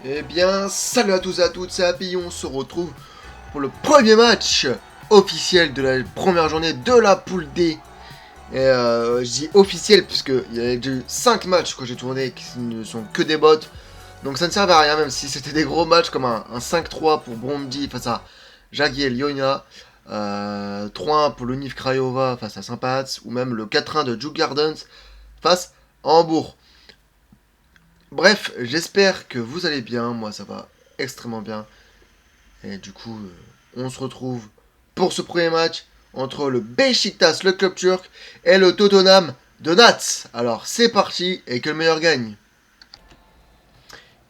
Eh bien, salut à tous et à toutes, c'est Happy, on se retrouve pour le premier match officiel de la première journée de la poule D. Et je dis officiel puisque il y a eu 5 matchs que j'ai tourné qui ne sont que des bots. Donc ça ne servait à rien, même si c'était des gros matchs comme un 5-3 pour Bromby face à Jagiel Ionia, 3-1 pour l'Unif Craiova face à Saint-Pats, ou même le 4-1 de Juke Gardens face à Hambourg. Bref, j'espère que vous allez bien, moi ça va extrêmement bien. Et du coup, on se retrouve pour ce premier match entre le Beşiktaş, le club turc, et le Tottenham de Nats. Alors c'est parti, et que le meilleur gagne.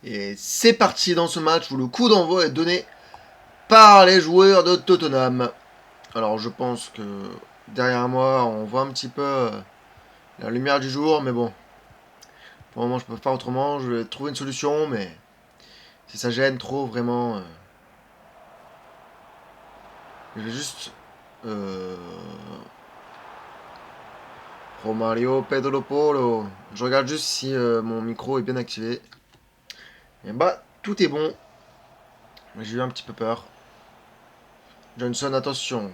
Et c'est parti dans ce match où le coup d'envoi est donné par les joueurs de Tottenham. Alors je pense que derrière moi, on voit un petit peu la lumière du jour, mais bon. Pour le moment, je peux pas faire autrement, je vais trouver une solution, mais si ça gêne trop, vraiment... je vais juste... Romario Pedro Polo. Je regarde juste si mon micro est bien activé. Et bah, tout est bon. Mais j'ai eu un petit peu peur. Johnson, attention.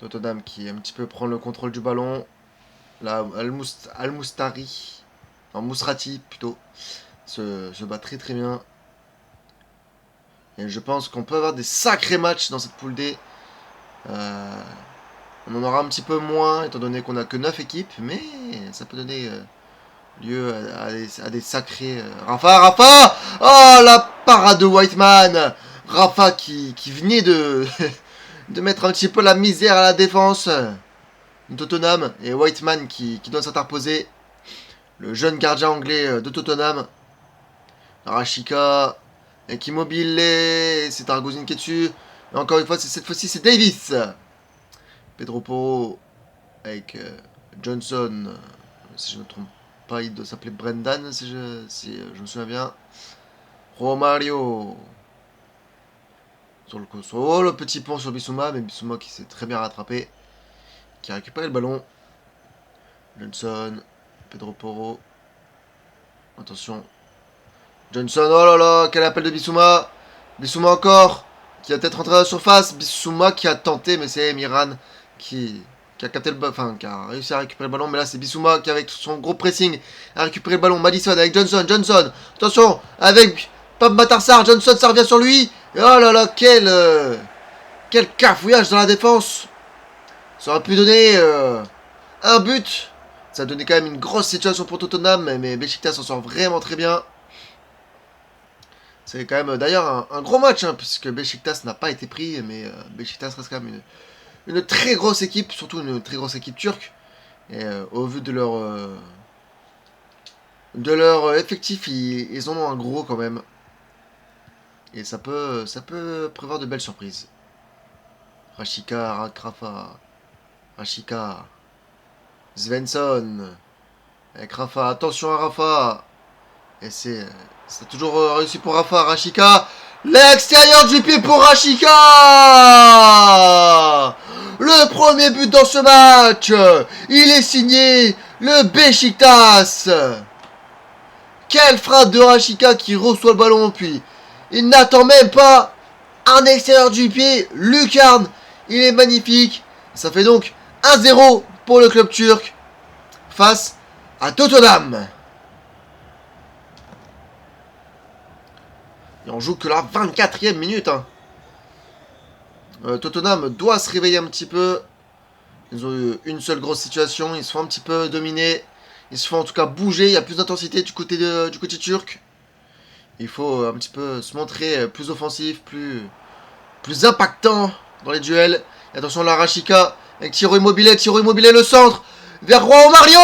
Tottenham qui un petit peu prend le contrôle du ballon. Là, Al-Moustari. En Mousrati plutôt. Se bat très très bien. Et je pense qu'on peut avoir des sacrés matchs dans cette poule D. On en aura un petit peu moins, étant donné qu'on a que 9 équipes, mais ça peut donner lieu à des sacrés... Rafa. Oh, la parade de Whiteman. Rafa qui venait de, de mettre un petit peu la misère à la défense de Tottenham. Et Whiteman qui doit s'interposer. Le jeune gardien anglais de Tottenham. Rashika. Et qui mobile. C'est Argozin qui est dessus. Et encore une fois, cette fois-ci, c'est Davis. Pedro Porro avec Johnson, si je ne me trompe pas, il doit s'appeler Brendan, si je me souviens bien. Romario sur le Kosovo, le petit pont sur Bissouma, mais Bissouma qui s'est très bien rattrapé, qui a récupéré le ballon. Johnson, Pedro Porro, attention. Johnson, oh là là, quel appel de Bissouma. Bissouma encore, qui a peut-être rentré à la surface. Bissouma qui a tenté, mais c'est Miran qui a capté le qui a réussi à récupérer le ballon, mais là c'est Bissouma qui avec son gros pressing a récupéré le ballon. Madison avec Johnson, attention avec Pape Matarsar, Johnson ça revient sur lui. Et oh là là, quel cafouillage dans la défense. Ça aurait pu donner un but. Ça a donné quand même une grosse situation pour Tottenham, mais Beşiktaş s'en sort vraiment très bien. C'est quand même d'ailleurs un gros match, puisque Beşiktaş n'a pas été pris, mais Beşiktaş reste quand même une très grosse équipe, surtout une très grosse équipe turque. Et au vu de leur effectif, ils en ont un gros quand même. Et ça peut prévoir de belles surprises. Rashika, Rafa, Rashika, Svensson, avec Rafa, attention à Rafa. Et c'est toujours réussi pour Rafa, Rashika. L'extérieur du pied pour Rashika. Le premier but dans ce match. Il est signé le Beşiktaş. Quelle frappe de Rashika qui reçoit le ballon, puis il n'attend même pas un extérieur du pied. Lucarne, il est magnifique. Ça fait donc 1-0 pour le club turc face à Tottenham. Et on joue que la 24e minute. Tottenham doit se réveiller un petit peu. Ils ont eu une seule grosse situation. Ils se font un petit peu dominer. Ils se font en tout cas bouger. Il y a plus d'intensité du côté turc. Il faut un petit peu se montrer plus offensif, plus impactant dans les duels. Et attention là, Rashika avec Thierry Immobilier, le centre vers Juan Mario.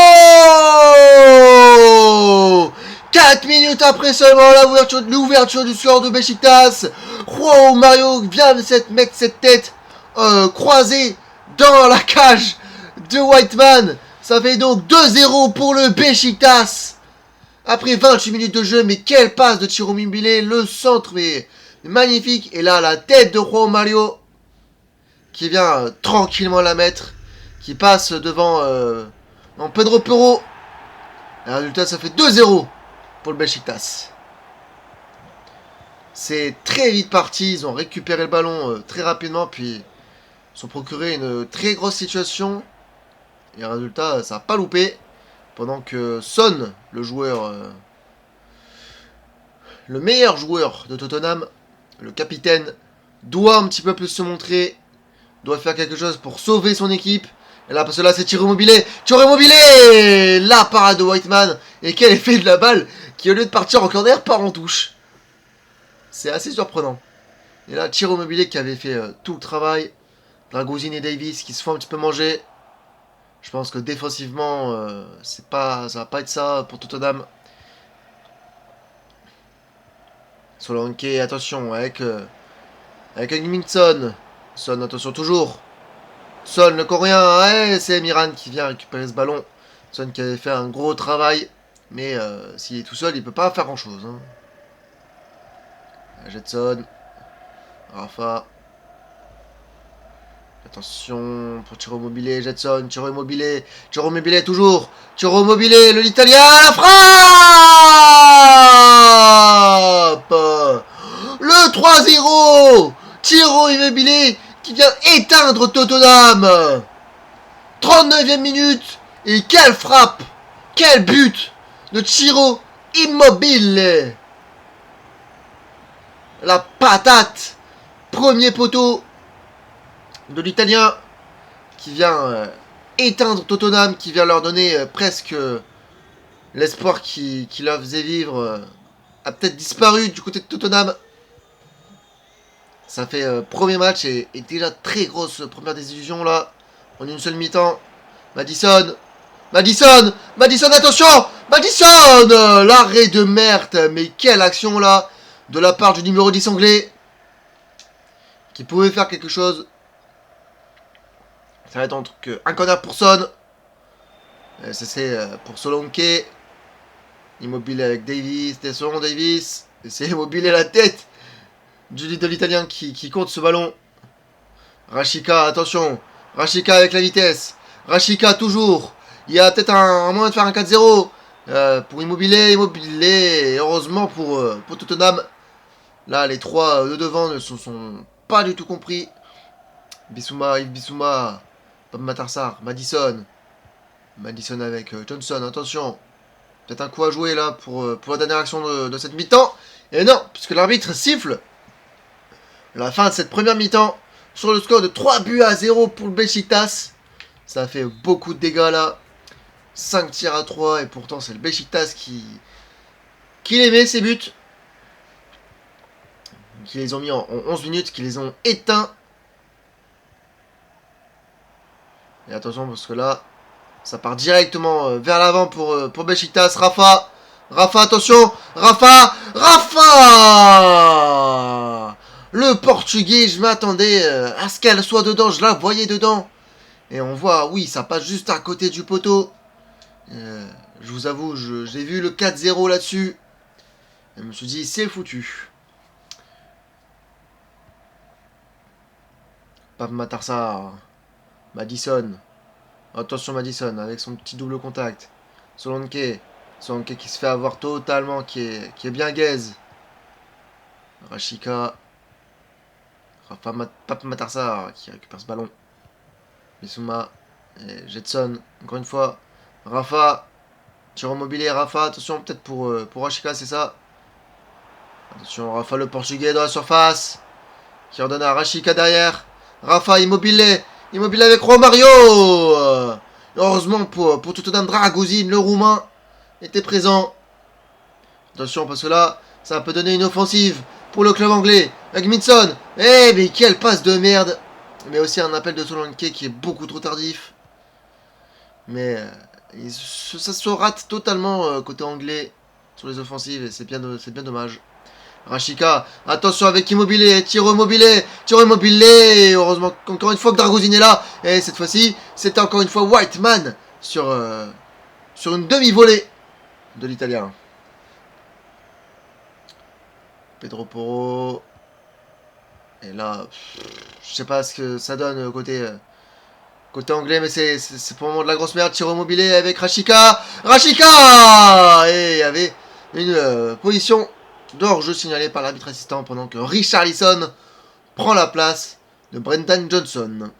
4 minutes après seulement l'ouverture du score de Beşiktaş. Juan Mario vient de mettre cette tête croisée dans la cage de Whiteman. Ça fait donc 2-0 pour le Beşiktaş. Après 28 minutes de jeu, mais quelle passe de Thierry Immobilier, le centre mais magnifique. Et là, la tête de Juan Mario qui vient tranquillement la mettre, qui passe devant Pedro Porro. Le résultat, ça fait 2-0 pour le Beşiktaş. C'est très vite parti. Ils ont récupéré le ballon très rapidement. Puis ils se sont procuré une très grosse situation. Et résultat, ça n'a pas loupé. Pendant que Son, le joueur, le meilleur joueur de Tottenham, le capitaine, doit un petit peu plus se montrer. Doit faire quelque chose pour sauver son équipe. Et là, parce que là, c'est Ciro Immobile. Ciro Immobile. La parade de Whiteman. Et quel effet de la balle qui, au lieu de partir en corner, part en touche. C'est assez surprenant. Et là, Ciro Immobile qui avait fait tout le travail. Dragosin et Davis qui se font un petit peu manger. Je pense que défensivement, ça va pas être ça pour Tottenham. Solanke, attention, avec Minson. Son, attention toujours. Son, le coréen, ouais, c'est Miran qui vient récupérer ce ballon. Son qui avait fait un gros travail. Mais s'il est tout seul, il peut pas faire grand chose. Hein. Jetson. Rafa. Attention pour Ciro Immobile, Jetson, Ciro Immobile toujours, Ciro Immobile, l'Italien, la frappe. Le 3-0, Ciro Immobile qui vient éteindre Tottenham. 39e minute, et quelle frappe, quel but de Ciro Immobile. La patate, premier poteau de l'Italien qui vient éteindre Tottenham, qui vient leur donner presque l'espoir qui leur faisait vivre a peut-être disparu du côté de Tottenham. Ça fait premier match et déjà très grosse première désillusion là en une seule mi-temps. Madison, attention, Madison, l'arrêt de merde, mais quelle action là de la part du numéro 10 anglais qui pouvait faire quelque chose. Ça va être entre un corner pour Son. Ça c'est pour Solanke. Immobile avec Davis. Attention Davis. Et c'est Immobile à la tête de l'Italien qui compte ce ballon. Rashica, attention. Rashica avec la vitesse. Rashica toujours. Il y a peut-être un moyen de faire un 4-0. Pour Immobile. Heureusement pour Tottenham. Là les trois de devant ne se sont pas du tout compris. Yves Bissouma. Pape Matar Sarr, Madison avec Johnson, attention. Peut-être un coup à jouer là pour la dernière action de cette mi-temps. Et non, puisque l'arbitre siffle la fin de cette première mi-temps sur le score de 3-0 pour le Beşiktaş. Ça a fait beaucoup de dégâts là. 5 tirs à 3 et pourtant c'est le Beşiktaş qui les met ces buts. Qui les ont mis en 11 minutes, qui les ont éteints. Et attention parce que là, ça part directement vers l'avant pour Beşiktaş. Rafa, attention. Rafa. Le Portugais, je m'attendais à ce qu'elle soit dedans. Je la voyais dedans. Et on voit, oui, ça passe juste à côté du poteau. Je vous avoue, j'ai vu le 4-0 là-dessus. Et je me suis dit, c'est foutu. Pape Matar Sarr. Madison. Attention Madison avec son petit double contact. Solanke qui se fait avoir totalement, qui est bien gaze. Rashica. Pape Matar Sarr qui récupère ce ballon. Bissouma. Et Jetson. Encore une fois. Rafa. Ciro Immobile. Rafa. Attention peut-être pour Rashica, c'est ça. Attention Rafa le portugais dans la surface. Qui redonne à Rashica derrière. Rafa Immobile avec Romario. Heureusement pour Tottenham, Dragosin, le roumain, était présent. Attention parce que là, ça peut donner une offensive pour le club anglais. Avec Minson. Mais quelle passe de merde. Mais aussi un appel de Solanke qui est beaucoup trop tardif. Mais ça se rate totalement côté anglais sur les offensives et c'est bien dommage. Rashica, attention avec Immobile, Ciro Immobile, heureusement encore une fois que Dragosin est là, et cette fois-ci, c'était encore une fois Whiteman sur une demi-volée de l'Italien. Pedro Porro, et là, je sais pas ce que ça donne côté anglais, mais c'est pour le moment de la grosse merde. Ciro Immobile avec Rashica, et il y avait une position de hors-jeu signalé par l'arbitre assistant pendant que Richarlison prend la place de Brendan Johnson.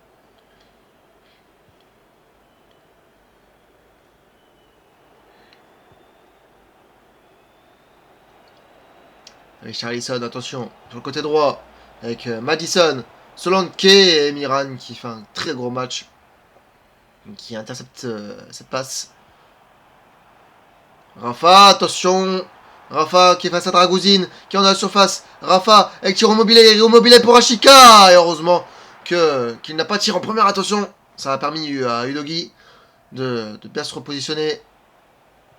Richarlison, attention, sur le côté droit, avec Madison, Solanke et Miran qui fait un très gros match, qui intercepte cette passe. Rafa, attention, Rafa qui est face à Dragouzine, qui est en a la surface. Rafa avec tir immobilier pour Ashika. Et heureusement qu'il n'a pas tiré en première. Attention, ça a permis à Udogi de bien se repositionner.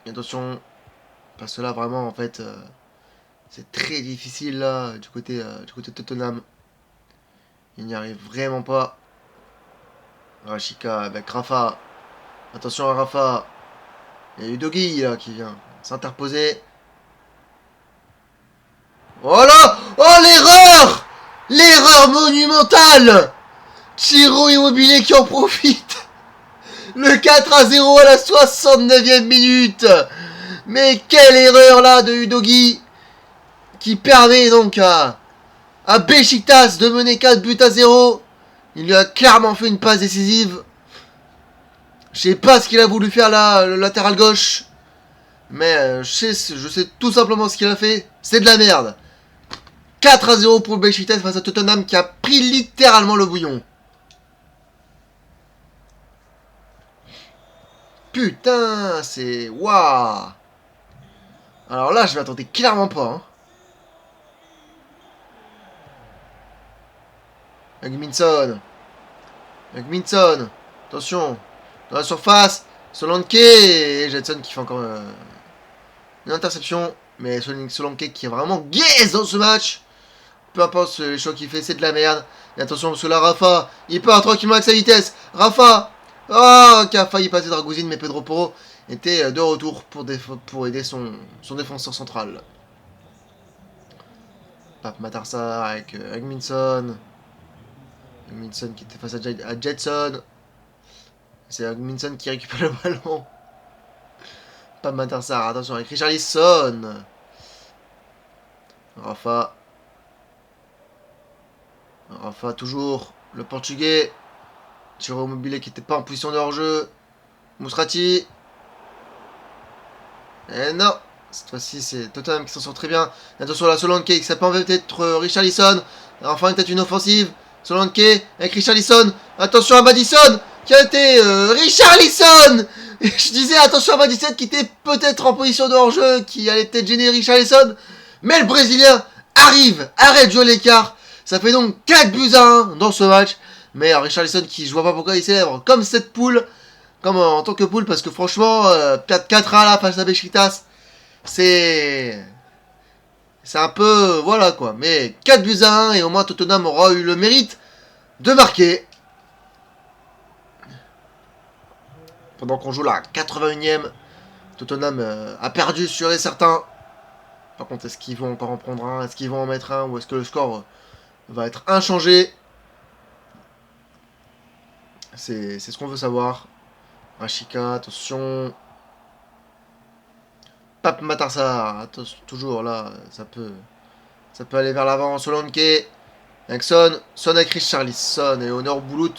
Et attention, parce que là vraiment en fait c'est très difficile là du côté de Tottenham. Il n'y arrive vraiment pas. Ashika avec Rafa. Attention à Rafa. Il y a Udogi là qui vient s'interposer. Oh là! Oh l'erreur! L'erreur monumentale! Ciro Immobilier qui en profite! Le 4-0 à la 69e minute! Mais quelle erreur là de Udogi! Qui permet donc à Beşiktaş de mener 4-0. Il lui a clairement fait une passe décisive. Je sais pas ce qu'il a voulu faire là, le latéral gauche. Mais je sais tout simplement ce qu'il a fait. C'est de la merde. 4-0 pour Beşiktaş face à Tottenham qui a pris littéralement le bouillon. Putain, c'est... Waouh. Alors là, je m'attendais clairement pas. Hein. Hugminson. Attention. Dans la surface. Solanke et Jetson qui fait encore une interception. Mais Solanke qui est vraiment gaze dans ce match. Peu importe les choix qu'il fait, c'est de la merde. Et attention, parce que là, Rafa, il part tranquillement avec sa vitesse. Rafa, qui a failli passer Dragouzine, mais Pedro Porro était de retour pour aider son défenseur central. Pape Matarsar avec Hugminson. Hugminson qui était face à Jetson. C'est Hugminson qui récupère le ballon. Pape Matarsar, attention avec Richarlison. Rafa toujours, le portugais. Ciro Immobilier qui n'était pas en position de hors-jeu. Mousrati. Et non, cette fois-ci c'est Tottenham qui s'en sort très bien. Et attention la Solanke, ça peut peut-être Richarlison. Enfin peut-être une offensive. Solanke avec Richarlison. Attention à Madison qui a été Richarlison. Je disais attention à Madison qui était peut-être en position de hors-jeu, qui allait peut-être gêner Richarlison. Mais le Brésilien arrive, arrête de jouer l'écart. Ça fait donc 4-1 dans ce match. Mais Richarlison qui, je vois pas pourquoi il célèbre comme cette poule. Comme en tant que poule, parce que franchement, 4-1 là face à Beşiktaş, c'est un peu, voilà quoi. Mais 4-1 et au moins Tottenham aura eu le mérite de marquer. Pendant qu'on joue la 81ème, Tottenham a perdu sûr et certain. Par contre, est-ce qu'ils vont encore en prendre un? Est-ce qu'ils vont en mettre un? Ou est-ce que le score va être inchangé? C'est ce qu'on veut savoir. Ashika, attention. Pape Matarsar, toujours là, ça peut aller vers l'avant. Solanke, avec Son avec Richarlison et Honor Boulout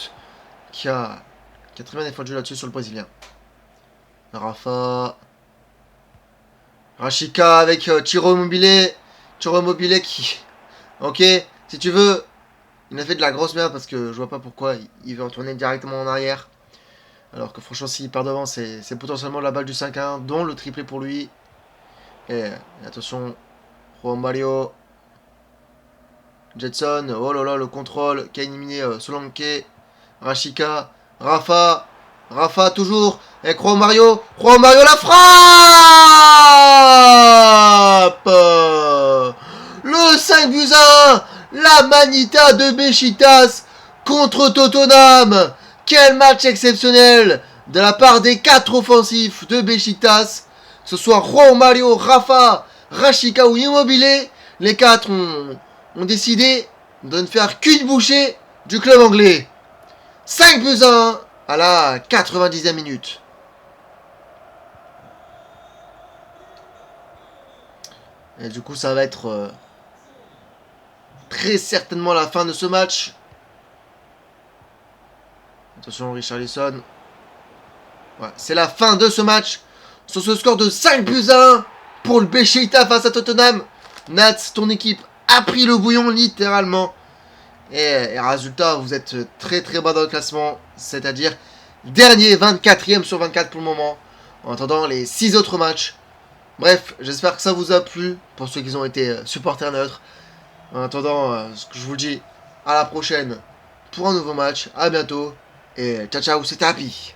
qui a très bien défendu là-dessus sur le Brésilien. Rafa. Rashika avec Ciro Immobilier qui... Ok, si tu veux, il a fait de la grosse merde parce que je vois pas pourquoi il veut retourner directement en arrière. Alors que franchement, s'il part devant, c'est potentiellement la balle du 5-1, dont le triplé pour lui. Et attention, Juan Mario. Jetson, oh là là, le contrôle qui a éliminé Solanke. Rashika, Rafa toujours, avec Juan Mario la frappe. Le 5-1, la Manita de Beşiktaş contre Tottenham. Quel match exceptionnel de la part des 4 offensifs de Beşiktaş. Que ce soit Juan Mario, Rafa, Rashika ou Immobilier, les 4 ont décidé de ne faire qu'une bouchée du club anglais. 5-1 à la 90e minute. Et du coup, ça va être très certainement la fin de ce match. Attention, Richarlison. Ouais, c'est la fin de ce match. Sur ce score de 5-1 pour le Beşiktaş face à Tottenham. Nats, ton équipe a pris le bouillon littéralement. Et résultat, vous êtes très très bas dans le classement. C'est-à-dire dernier, 24e sur 24 pour le moment. En attendant les 6 autres matchs. Bref, j'espère que ça vous a plu. Pour ceux qui ont été supporters neutres. En attendant, ce que je vous dis, à la prochaine pour un nouveau match. À bientôt. Et ciao ciao, c'était Happy.